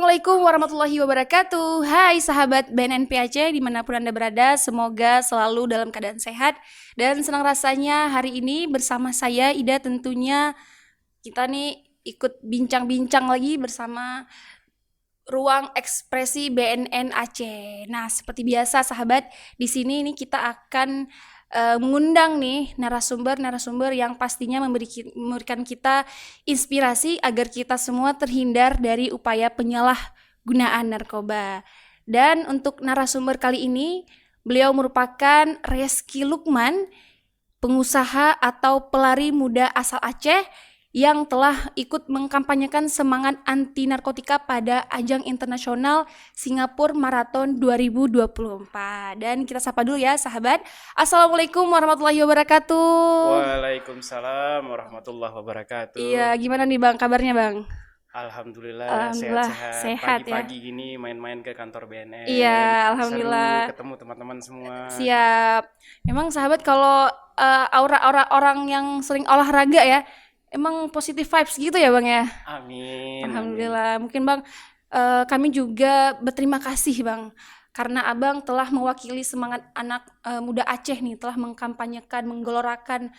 Assalamualaikum warahmatullahi wabarakatuh. Hai sahabat BNNP Aceh dimanapun Anda berada, semoga selalu dalam keadaan sehat. Dan senang rasanya hari ini bersama saya Ida tentunya kita nih ikut bincang-bincang lagi bersama Ruang Ekspresi BNN Aceh. Nah, seperti biasa sahabat, di sini nih kita akan mengundang nih narasumber yang pastinya memberikan kita inspirasi agar kita semua terhindar dari upaya penyalahgunaan narkoba. Dan untuk narasumber kali ini, beliau merupakan Reski Lukman, pengusaha atau pelari muda asal Aceh yang telah ikut mengkampanyekan semangat anti narkotika pada ajang internasional Singapura Marathon 2024. Dan kita sapa dulu ya sahabat. Assalamualaikum warahmatullahi wabarakatuh. Waalaikumsalam warahmatullahi wabarakatuh. Iya, gimana nih Bang kabarnya Bang? Alhamdulillah sehat-sehat. Pagi-pagi gini main-main ke kantor BNN. Iya, alhamdulillah. Seru ketemu teman-teman semua. Siap. Memang sahabat kalau aura-aura orang yang sering olahraga ya, emang positive vibes gitu ya Bang ya? Amin. Alhamdulillah. Mungkin Bang, kami juga berterima kasih Bang, karena Abang telah mewakili semangat anak muda Aceh nih, telah mengkampanyekan, menggelorakan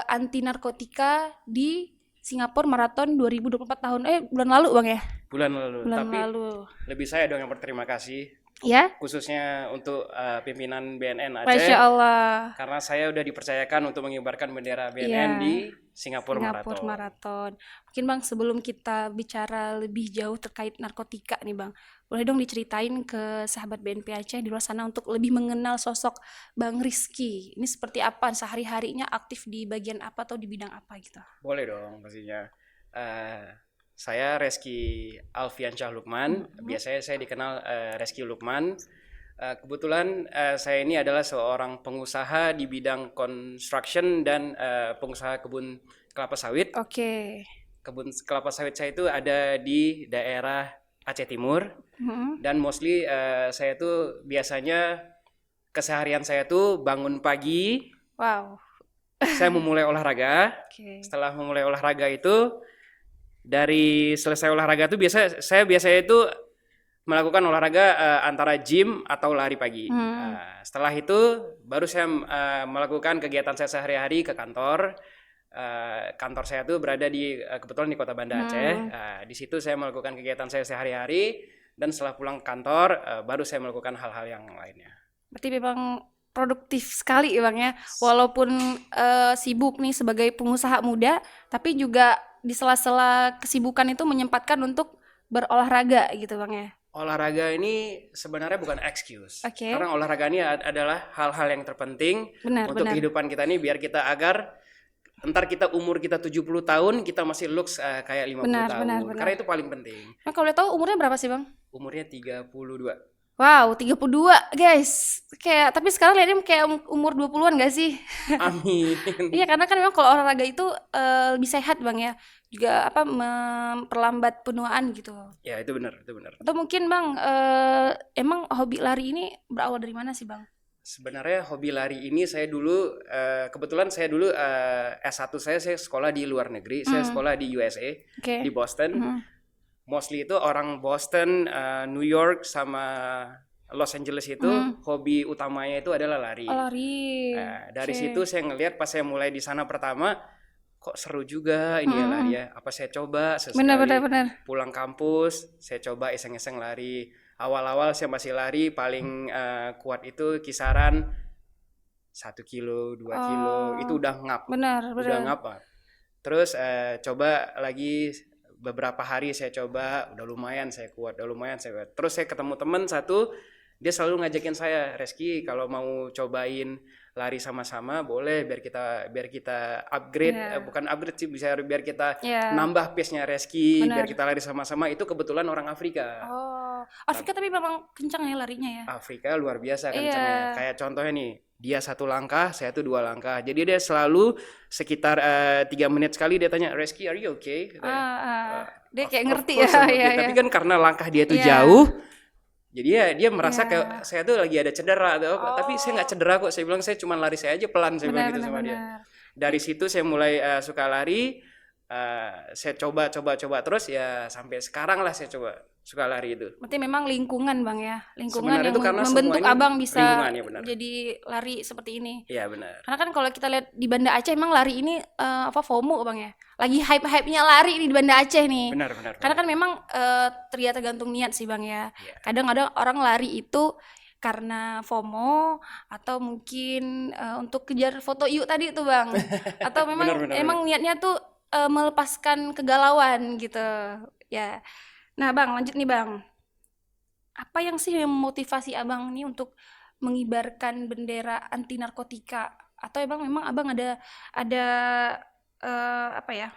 anti narkotika di Singapura Marathon 2024 bulan lalu Bang ya? Bulan lalu. Lebih saya dong yang berterima kasih. Ya? Khususnya untuk pimpinan BNN Aceh. Masya Allah. Karena saya udah dipercayakan untuk mengibarkan bendera BNN di Singapura Marathon. Mungkin Bang sebelum kita bicara lebih jauh terkait narkotika nih Bang, boleh dong diceritain ke sahabat BNP Aceh di luar sana untuk lebih mengenal sosok Bang Rizky. Ini seperti apa, sehari-harinya aktif di bagian apa atau di bidang apa gitu? Boleh dong pastinya. Saya Reski Alfiansyah Lukman, biasanya saya dikenal Reski Lukman. Kebetulan saya ini adalah seorang pengusaha di bidang construction dan pengusaha kebun kelapa sawit. Oke. Kebun kelapa sawit saya itu ada di daerah Aceh Timur. Dan mostly saya tuh biasanya keseharian saya tuh bangun pagi. Wow. Saya memulai olahraga. Setelah memulai olahraga itu, dari selesai olahraga tuh saya biasanya itu melakukan olahraga antara gym atau lari pagi. Setelah itu baru saya melakukan kegiatan saya sehari-hari ke kantor. Kantor saya tuh berada kebetulan di Kota Banda Aceh. Di situ saya melakukan kegiatan saya sehari-hari, dan setelah pulang kantor baru saya melakukan hal-hal yang lainnya. Berarti memang produktif sekali ya Bang ya. Walaupun sibuk nih sebagai pengusaha muda, tapi juga di sela-sela kesibukan itu menyempatkan untuk berolahraga gitu Bang ya. Olahraga ini sebenarnya bukan excuse. Karena olahraga ini adalah hal-hal yang terpenting untuk kehidupan kita nih, biar kita agar ntar umur kita 70 tahun kita masih looks kayak 50 tahun. Karena itu paling penting. Nah, kalau boleh tahu umurnya berapa sih Bang? Umurnya 32. Wow, 32 guys. Tapi sekarang lihatnya kayak umur 20-an gak sih? Amin. Iya, karena kan memang kalau olahraga itu lebih sehat Bang ya. Juga memperlambat penuaan gitu. Ya, itu benar. Atau mungkin Bang, emang hobi lari ini berawal dari mana sih Bang? Sebenarnya hobi lari ini saya dulu, kebetulan saya dulu S1 saya sekolah di luar negeri. Saya sekolah di USA, di Boston. Mostly itu orang Boston, New York sama Los Angeles itu hobi utamanya itu adalah lari. Lari. Dari situ saya ngelihat pas saya mulai di sana pertama, kok seru juga ini ya lari ya. Apa saya coba sesekali. Benar. Pulang kampus saya coba iseng-iseng lari. Awal-awal saya masih lari paling kuat itu kisaran 1 kilo, 2 kilo. Itu udah ngap. Benar. Udah ngap. Terus coba lagi beberapa hari saya coba, udah lumayan saya kuat. Terus saya ketemu teman satu, dia selalu ngajakin saya, Reski kalau mau cobain lari sama-sama boleh, biar kita upgrade, bukan upgrade sih, bisa biar kita nambah pace-nya Reski, biar kita lari sama-sama. Itu kebetulan orang Afrika. Afrika tapi memang kencang ya larinya ya. Afrika luar biasa kencangnya. Kayak contohnya nih, dia 1 langkah, saya tuh 2 langkah. Jadi dia selalu sekitar 3 menit sekali dia tanya, Reski, are you okay? Dia kayak ngerti ya. Tapi kan karena langkah dia tuh jauh, jadi dia merasa kayak saya tuh lagi ada cedera. Tapi saya nggak cedera kok. Saya bilang saya cuma lari saya aja pelan. Saya bilang gitu sama dia. Dari situ saya mulai suka lari. Saya coba terus ya sampai sekarang lah saya coba. suka lari itu. Berarti memang lingkungan Bang ya, lingkungan Sebenarnya yang itu karena membentuk semua ini Abang bisa lingkungan, ya benar. jadi lari seperti ini. Iya benar. Karena kan kalau kita lihat di Banda Aceh emang lari ini FOMO Bang ya. Lagi hype-hypenya lari di Banda Aceh nih. Benar. Karena kan memang tergantung niat sih Bang ya. Iya. Kadang-kadang orang lari itu karena FOMO atau mungkin untuk kejar foto yuk tadi tuh Bang. Atau memang Benar. niatnya tuh melepaskan kegalauan gitu. Ya. Nah, Bang, lanjut nih Bang. Apa yang sih yang memotivasi Abang nih untuk mengibarkan bendera anti narkotika? Atau memang Abang ada apa ya?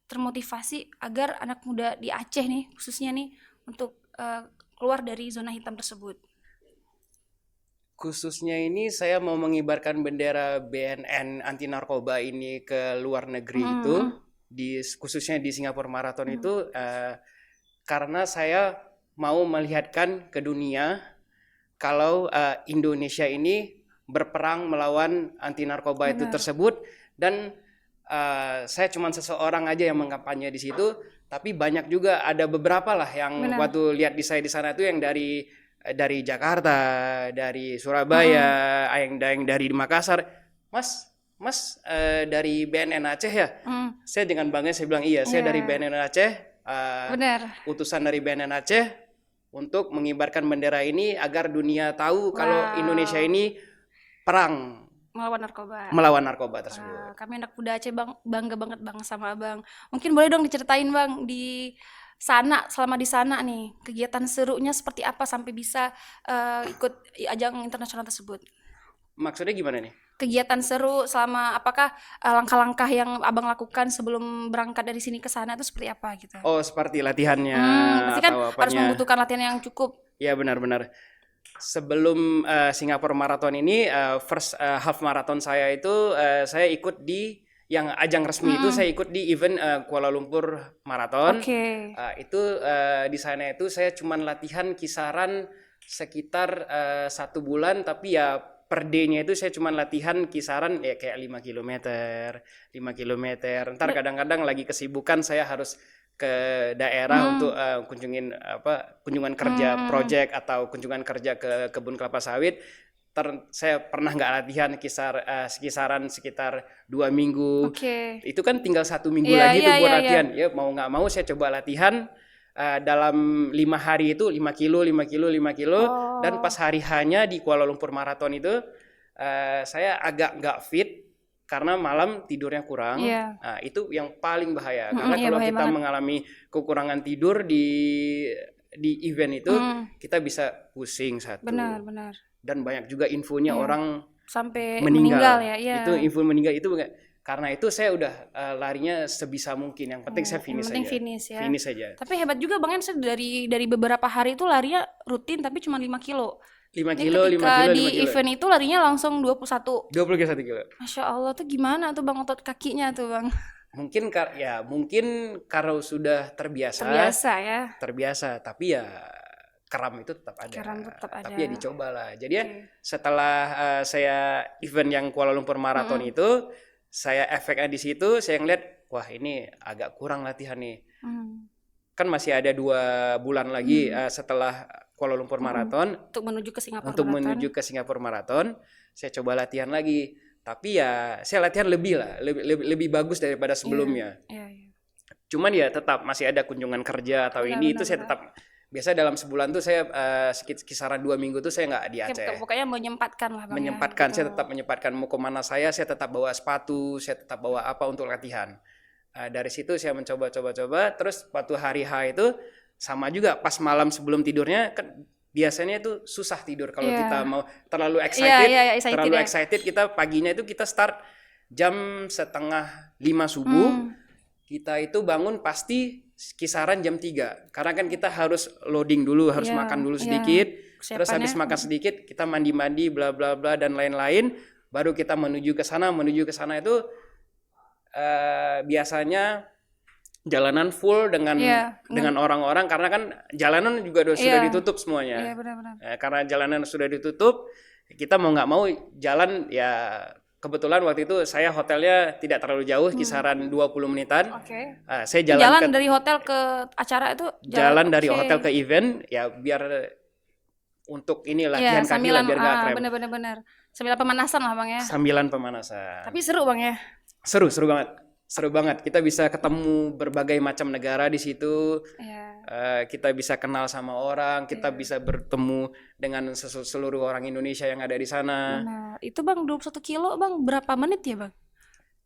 Termotivasi agar anak muda di Aceh nih khususnya nih untuk keluar dari zona hitam tersebut. Khususnya ini saya mau mengibarkan bendera BNN anti narkoba ini ke luar negeri itu khususnya di Singapura Marathon itu karena saya mau melihatkan ke dunia kalau Indonesia ini berperang melawan anti narkoba itu tersebut, dan saya cuma seseorang aja yang mengkampanye di situ, tapi banyak juga ada beberapa lah yang waktu lihat di saya di sana itu yang dari Jakarta, dari Surabaya, yang dari Makassar. Mas dari BNN Aceh ya? Saya dengan bangga saya bilang iya, saya dari BNN Aceh. Utusan dari BNN Aceh untuk mengibarkan bendera ini agar dunia tahu kalau Indonesia ini perang melawan narkoba tersebut. Kami anak muda Aceh Bang bangga banget Bang sama Abang. Mungkin boleh dong diceritain Bang di sana, selama di sana nih kegiatan serunya seperti apa sampai bisa ikut ajang internasional tersebut. Maksudnya gimana nih? Kegiatan seru selama, apakah langkah-langkah yang Abang lakukan sebelum berangkat dari sini ke sana itu seperti apa gitu? Oh, seperti latihannya pasti kan atau harus membutuhkan latihan yang cukup. Ya benar. Sebelum Singapura Marathon ini first half marathon saya itu saya ikut di yang ajang resmi itu saya ikut di event Kuala Lumpur Marathon. Itu di sana itu saya cuman latihan kisaran sekitar 1 bulan, tapi ya per day-nya itu saya cuma latihan kisaran ya kayak 5 km. Ntar kadang-kadang lagi kesibukan saya harus ke daerah untuk kunjungan kerja project atau kunjungan kerja ke kebun kelapa sawit. Saya pernah nggak latihan kisaran sekitar 2 minggu. Itu kan tinggal 1 minggu lagi tuh buat latihan. Ya mau nggak mau saya coba latihan dalam 5 hari itu 5 kilo. Dan pas hari hanya di Kuala Lumpur Marathon itu saya agak nggak fit karena malam tidurnya kurang. Nah, itu yang paling bahaya karena kalau kita mengalami kekurangan tidur di event itu kita bisa pusing satu. Benar. Dan banyak juga infonya orang sampai meninggal ya. Itu info meninggal itu karena itu saya udah larinya sebisa mungkin. Yang penting saya finish aja. Finish aja. Tapi hebat juga Bang, saya dari beberapa hari itu larinya rutin tapi cuma 5 kilo. 5 kilo. Di event itu larinya langsung 21 kilo. Masya Allah, tuh gimana tuh Bang otot kakinya tuh Bang? Mungkin kalau sudah terbiasa ya. Tapi ya kram itu tetap ada. Tapi ya dicobalah. Jadi ya setelah saya event yang Kuala Lumpur Marathon itu, saya efeknya di situ, saya ngeliat wah ini agak kurang latihan nih. Kan masih ada 2 bulan lagi setelah Kuala Lumpur Marathon untuk menuju ke Singapura Marathon, saya coba latihan lagi. Tapi ya saya latihan lebih bagus daripada sebelumnya. Cuman ya tetap masih ada kunjungan kerja atau itu saya tetap biasa dalam sebulan tuh saya kisaran 2 minggu tuh saya nggak di Aceh. Pokoknya menyempatkan lah Bang. Saya tetap menyempatkan, mau kemana saya tetap bawa sepatu, saya tetap bawa apa untuk latihan. Dari situ saya mencoba, terus waktu hari H itu sama juga pas malam sebelum tidurnya kan biasanya itu susah tidur kalau kita mau terlalu excited, kita paginya itu kita start jam 4:30 subuh. Kita itu bangun pasti kisaran jam 3 karena kan kita harus loading dulu, harus makan dulu sedikit, terus habis makan sedikit kita mandi bla bla bla dan lain-lain, baru kita menuju ke sana itu biasanya jalanan full dengan orang-orang karena kan jalanan juga sudah ditutup semuanya. Karena jalanan sudah ditutup, kita mau nggak mau jalan ya kebetulan waktu itu saya hotelnya tidak terlalu jauh, kisaran 20 menitan. Oke. Saya Jalan dari hotel ke acara itu jalan dari oke. hotel ke event ya biar untuk ini Iya, latihan kaki lah biar gak krem. bener. Sambil pemanasan lah Bang ya. Sambilan pemanasan. Tapi seru Bang ya. Seru banget. Seru banget. Kita bisa ketemu berbagai macam negara di situ. Iya. Kita bisa kenal sama orang, kita bisa bertemu dengan seluruh orang Indonesia yang ada di sana. Benar. Itu Bang 21 kilo Bang berapa menit ya Bang?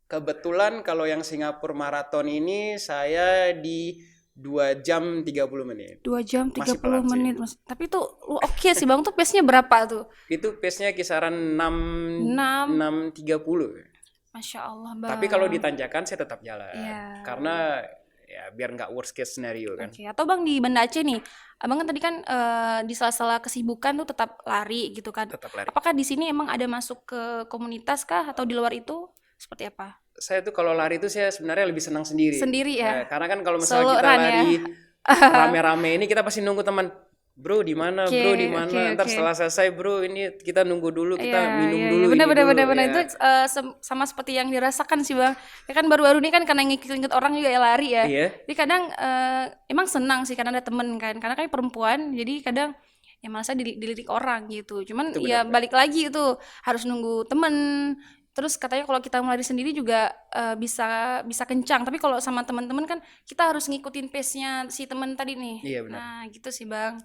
Kebetulan kalau yang Singapura Marathon ini saya di 2 jam 30 menit. 2 jam 30 pelan sih. menit Mas. Tapi itu oke sih Bang, tuh pace-nya berapa tuh? Itu pace-nya kisaran 6.30. Masya Allah Bang. Tapi kalau ditanjakan saya tetap jalan. Iya. Karena ya biar nggak worst case scenario kan. Oke. Atau Bang di Banda Aceh nih, Abang kan tadi kan di sela-sela kesibukan tuh tetap lari gitu kan. Tetap lari. Apakah di sini emang ada masuk ke komunitas kah atau di luar itu seperti apa? Saya tuh kalau lari itu saya sebenarnya lebih senang sendiri. Sendiri ya? Karena kan kalau misalnya Solo kita run lari ya? rame-rame ini kita pasti nunggu teman. Bro di mana? Oke, Bro di mana? oke, Ntar oke. setelah selesai bro ini kita nunggu dulu, kita minum Iya. dulu. Benar ini dulu, benar. ya. Itu sama seperti yang dirasakan sih Bang. Ya kan baru-baru ini kan karena ngikut orang juga ya lari ya. Iya. Jadi kadang emang senang sih karena ada temen kan. Karena kan perempuan jadi kadang ya malasnya dilirik orang gitu. Cuman Itu ya benar. balik lagi itu harus nunggu temen. Terus katanya kalau kita lari sendiri juga bisa kencang. Tapi kalau sama teman-teman kan kita harus ngikutin pace-nya si teman tadi nih. Iya, benar. Nah gitu sih Bang.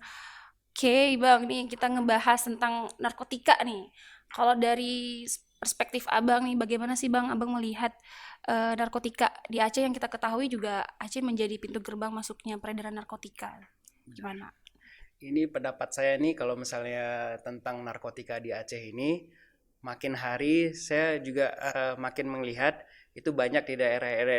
Oke Bang, nih kita ngebahas tentang narkotika nih. Kalau dari perspektif Abang nih, bagaimana sih Bang Abang melihat narkotika di Aceh yang kita ketahui juga Aceh menjadi pintu gerbang masuknya peredaran narkotika. Gimana? Ini pendapat saya nih kalau misalnya tentang narkotika di Aceh ini makin hari saya juga makin melihat itu banyak di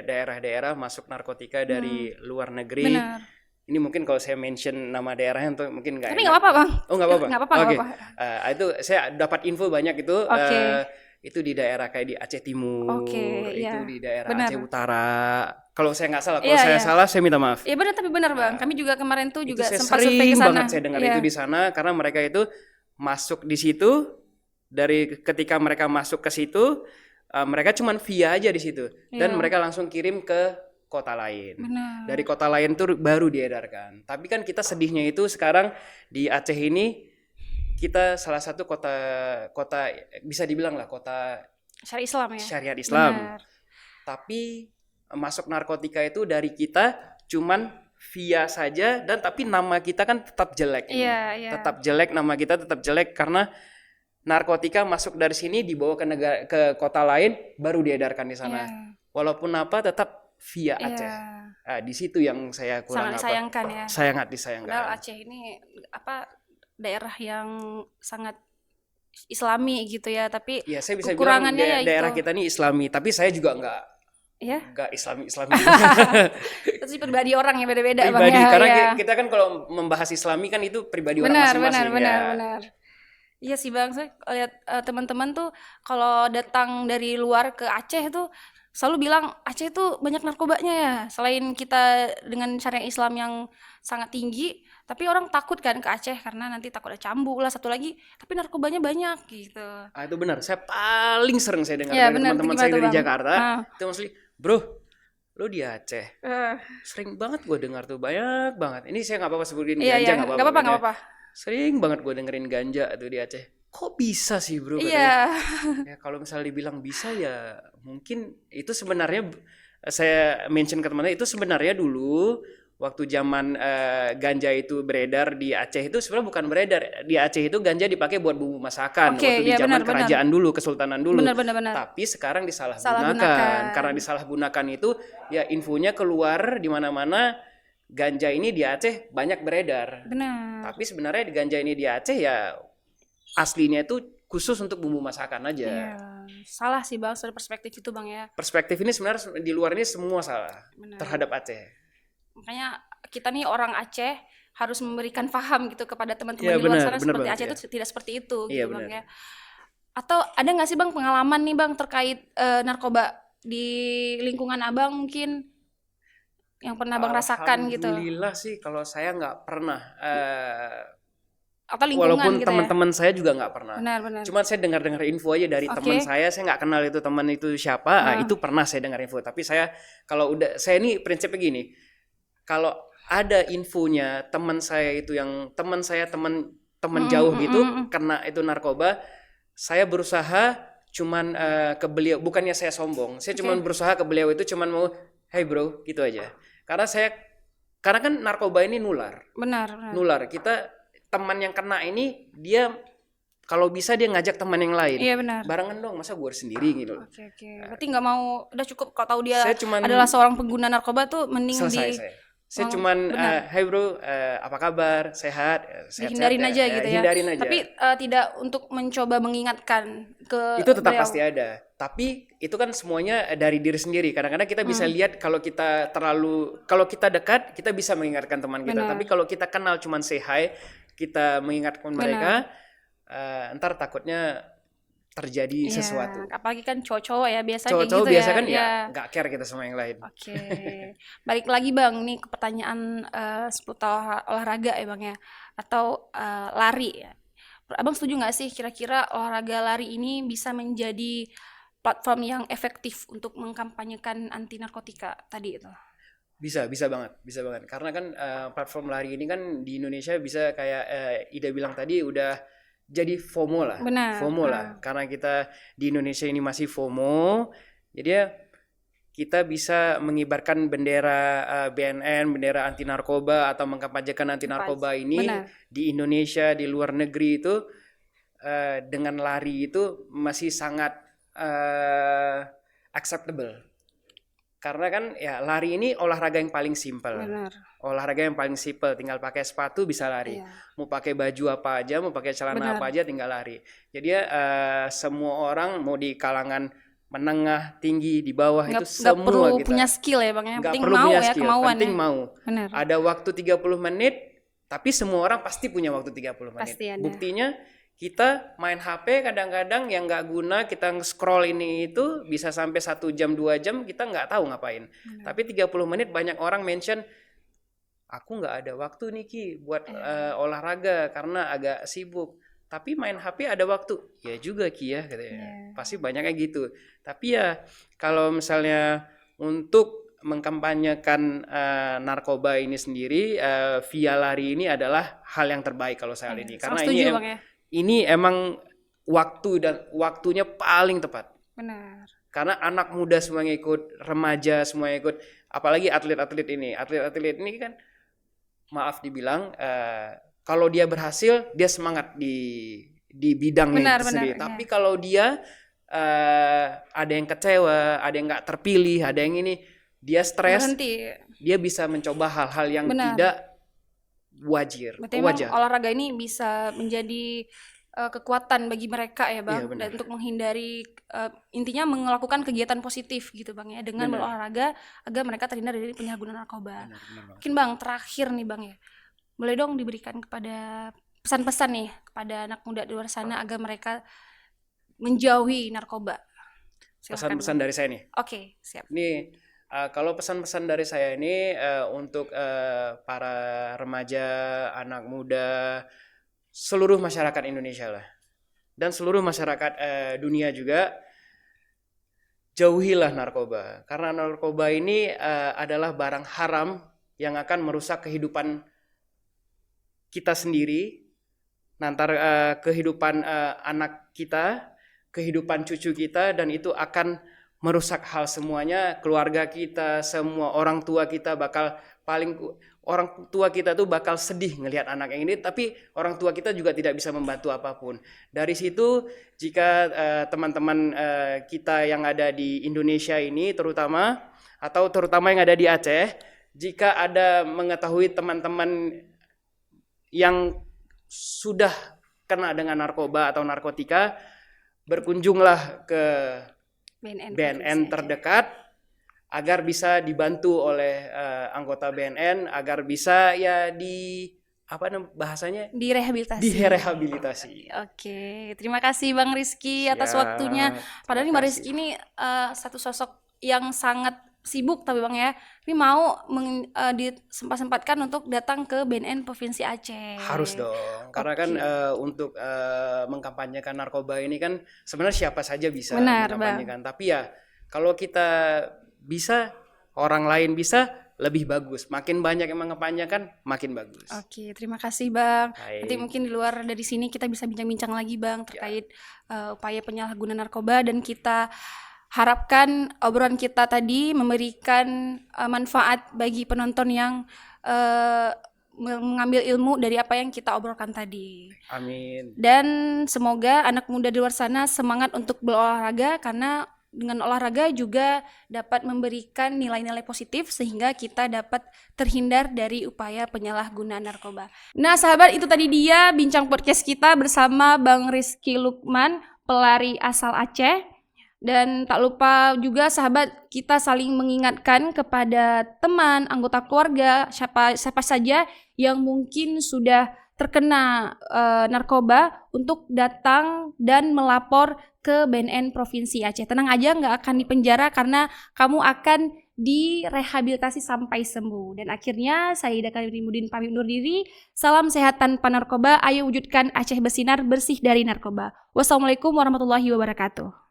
daerah-daerah masuk narkotika dari luar negeri. Benar. Ini mungkin kalau saya mention nama daerahnya untuk mungkin nggak Tapi enak. nggak apa-apa Bang. Oh nggak apa-apa. Nggak apa-apa. Oke. Nggak apa-apa. Itu saya dapat info banyak itu. Oke. Itu di daerah kayak di Aceh Timur. Oke, itu iya. di daerah Benar. Aceh Utara. Kalau saya nggak salah, kalau Iya, saya iya. salah saya minta maaf. Iya benar tapi benar Bang. Kami juga kemarin tuh Itu juga saya sempat survei sering ke sana. banget saya dengar Iya. itu di sana karena mereka itu masuk di situ dari ketika mereka masuk ke situ mereka cuman via aja di situ dan Iya. mereka langsung kirim ke kota lain. Benar. Dari kota lain tuh baru diedarkan. Tapi kan kita sedihnya itu sekarang di Aceh ini kita salah satu kota bisa dibilang lah kota Syariat Islam ya. syariat Islam. Benar. Tapi masuk narkotika itu dari kita cuman via saja dan tapi nama kita kan tetap jelek. Iya. Tetap jelek, nama kita tetap jelek karena narkotika masuk dari sini dibawa ke ke kota lain baru diedarkan di sana. Iya. Walaupun apa tetap via Aceh. Iya. Di situ yang saya kurang Sangat disayangkan ya. sangat disayangkan. Padahal Aceh ini daerah yang sangat Islami gitu ya, tapi Ya saya bisa bilang kekurangannya ya daerah itu. kita ini Islami, tapi saya juga Ya, nggak Islami. itu sih pribadi orang ya beda-beda Bang Pribadi ya. karena Ya. kita kan kalau membahas Islami kan itu pribadi orang Benar, masing-masing. benar. Iya sih Bang, saya lihat teman-teman tuh kalau datang dari luar ke Aceh tuh selalu bilang Aceh tuh banyak narkobanya ya. Selain kita dengan syariat Islam yang sangat tinggi, tapi orang takut kan ke Aceh karena nanti takut ada cambuk lah satu lagi, tapi narkobanya banyak gitu. Itu benar. Saya paling sering saya dengar Ya, dari benar. teman-teman Gimana saya tuh, dari Bang? Jakarta. Itu mostly, bro, lu di Aceh. Eh, Sering banget gue dengar tuh banyak banget. Ini saya nggak apa-apa sebutin iya, ganja nggak apa-apa, nggak apa-apa. Sering banget gue dengerin ganja tuh di Aceh. Kok bisa sih bro? Katanya. Iya, Ya kalau misalnya dibilang bisa ya mungkin itu sebenarnya saya mention ke teman-teman itu sebenarnya dulu waktu zaman ganja itu beredar di Aceh itu sebenarnya bukan beredar. Di Aceh itu ganja dipakai buat bumbu masakan Oke, waktu di iya, zaman benar. kerajaan dulu, kesultanan dulu. benar. Tapi sekarang Salahgunakan. disalahgunakan. Karena disalahgunakan itu ya infonya keluar di mana-mana ganja ini di Aceh banyak beredar. Benar. Tapi sebenarnya ganja ini di Aceh ya aslinya itu khusus untuk bumbu masakan aja. Iya, salah sih Bang, dari perspektif itu Bang ya. Perspektif ini sebenarnya di luar ini semua salah Benar. terhadap Aceh. Makanya kita nih orang Aceh harus memberikan paham gitu kepada teman-teman Iya, di luar benar, sana benar seperti banget, Aceh ya. itu tidak seperti itu Iya, gitu Bang benar. ya. Atau ada nggak sih Bang pengalaman nih Bang terkait narkoba di lingkungan Abang mungkin yang pernah Bang rasakan gitu? Alhamdulillah sih kalau saya nggak pernah. atau lingkungan walaupun gitu teman-teman saya juga nggak pernah. Benar. Cuman saya dengar-dengar info aja dari teman saya nggak kenal itu teman itu siapa. Itu pernah saya dengar info. Tapi saya saya ini prinsipnya gini, kalau ada infonya teman saya itu yang teman jauh gitu kena itu narkoba, saya berusaha cuman ke beliau, bukannya saya sombong, saya cuman berusaha ke beliau itu cuman mau, hey bro, gitu aja. Karena kan narkoba ini nular. Benar. Nular. Kita teman yang kena ini dia kalau bisa dia ngajak teman yang lain. Iya benar. Barengan dong, masa gue sendiri gitu. Oke. Berarti nggak mau, udah cukup kalau tahu dia adalah seorang pengguna narkoba tuh mending saya cuman hey bro, apa kabar? Sehat? Hindarin aja gitu ya. Hindarin aja. Tapi tidak untuk mencoba mengingatkan ke itu tetap pasti ada. Tapi itu kan semuanya dari diri sendiri. Kadang-kadang kita bisa lihat kalau kita dekat, kita bisa mengingatkan teman kita. Tapi kalau kita kenal cuman say hi, kita mengingatkan mereka, ntar takutnya terjadi sesuatu. Apalagi kan cowok-cowok ya biasa kayak gitu biasa kan ya nggak care kita sama yang lain. Oke. Balik lagi Bang nih ke pertanyaan seputar olahraga ya Bang ya, atau lari ya. Abang setuju nggak sih kira-kira olahraga lari ini bisa menjadi platform yang efektif untuk mengkampanyekan anti narkotika tadi itu? Bisa banget. Karena kan platform lari ini kan di Indonesia bisa kayak Ida bilang tadi udah jadi FOMO lah. Benar. FOMO lah. Karena kita di Indonesia ini masih FOMO, jadi kita bisa mengibarkan bendera BNN, bendera anti narkoba atau mengkampanyekan anti narkoba ini di Indonesia, di luar negeri itu dengan lari itu masih sangat acceptable. Karena kan ya lari ini olahraga yang paling simpel. Olahraga yang paling simpel, tinggal pakai sepatu bisa lari. Mau pakai baju apa aja, mau pakai celana apa aja tinggal lari. Jadi semua orang mau di kalangan menengah, tinggi, di bawah itu semua perlu punya skill ya Bang ya. Penting mau ya, kemauan. Penting mau. Benar. Ada waktu 30 menit, tapi semua orang pasti punya waktu 30 menit. Buktinya kita main HP kadang-kadang yang nggak guna, kita scroll ini itu bisa sampai 1 jam 2 jam kita nggak tahu ngapain. Tapi 30 menit banyak orang mention, aku nggak ada waktu nih Ki buat olahraga karena agak sibuk. Tapi main HP ada waktu, ya juga Ki ya katanya. Pasti banyaknya gitu. Tapi ya kalau misalnya untuk mengkampanyekan narkoba ini sendiri via lari ini adalah hal yang terbaik kalau saya ini. Karena ini emang waktunya paling tepat. Benar. Karena anak muda semuanya ikut, remaja semuanya ikut, apalagi atlet-atlet ini. Atlet-atlet ini kan maaf dibilang kalau dia berhasil dia semangat di bidangnya itu sendiri. Tapi kalau dia ada yang kecewa, ada yang nggak terpilih, ada yang ini dia stres, dia bisa mencoba hal-hal yang tidak wajar. Olahraga ini bisa menjadi kekuatan bagi mereka ya Bang, dan untuk menghindari intinya melakukan kegiatan positif gitu Bang ya, dengan berolahraga agar mereka terhindar dari penyalahgunaan narkoba. Mungkin Bang terakhir nih Bang ya, boleh dong diberikan kepada pesan-pesan nih kepada anak muda di luar sana agar mereka menjauhi narkoba. Pesan-pesan dari saya nih. Oke, siap. Nih kalau pesan-pesan dari saya ini untuk para remaja, anak muda, seluruh masyarakat Indonesia lah, dan seluruh masyarakat dunia juga, jauhilah narkoba. Karena narkoba ini adalah barang haram yang akan merusak kehidupan kita sendiri, nanti kehidupan anak kita, kehidupan cucu kita, dan itu akan merusak hal semuanya. Keluarga kita, semua orang tua kita orang tua kita tuh bakal sedih ngelihat anak yang ini, tapi orang tua kita juga tidak bisa membantu apapun. Dari situ jika teman-teman kita yang ada di Indonesia ini terutama yang ada di Aceh, jika ada mengetahui teman-teman yang sudah kena dengan narkoba atau narkotika, berkunjunglah ke BNN terdekat agar bisa dibantu oleh anggota BNN, agar bisa ya direhabilitasi. Oke, terima kasih Bang Rizky atas waktunya. Padahal Bang Rizky ini satu sosok yang sangat sibuk tapi Bang ya. Ini mau disempat-sempatkan untuk datang ke BNN Provinsi Aceh. Harus dong, karena kan untuk mengkampanyekan narkoba ini kan sebenarnya siapa saja bisa mengkampanyekan. Tapi ya kalau kita bisa, orang lain bisa, lebih bagus. Makin banyak yang mengampanyekan, makin bagus. Oke, terima kasih Bang. Nanti mungkin di luar dari sini kita bisa bincang-bincang lagi Bang terkait upaya penyalahgunaan narkoba, dan kita harapkan obrolan kita tadi memberikan manfaat bagi penonton yang mengambil ilmu dari apa yang kita obrolkan tadi. Amin. Dan semoga anak muda di luar sana semangat untuk berolahraga, karena dengan olahraga juga dapat memberikan nilai-nilai positif sehingga kita dapat terhindar dari upaya penyalahgunaan narkoba. Nah sahabat, itu tadi dia bincang podcast kita bersama Bang Rizky Lukman, pelari asal Aceh. Dan tak lupa juga sahabat, kita saling mengingatkan kepada teman, anggota keluarga, siapa saja yang mungkin sudah terkena narkoba untuk datang dan melapor ke BNN Provinsi Aceh. Tenang aja, nggak akan dipenjara karena kamu akan direhabilitasi sampai sembuh. Dan akhirnya saya Ida Karimudin pamit undur diri. Salam sehat tanpa narkoba. Ayo wujudkan Aceh bersinar bersih dari narkoba. Wassalamualaikum warahmatullahi wabarakatuh.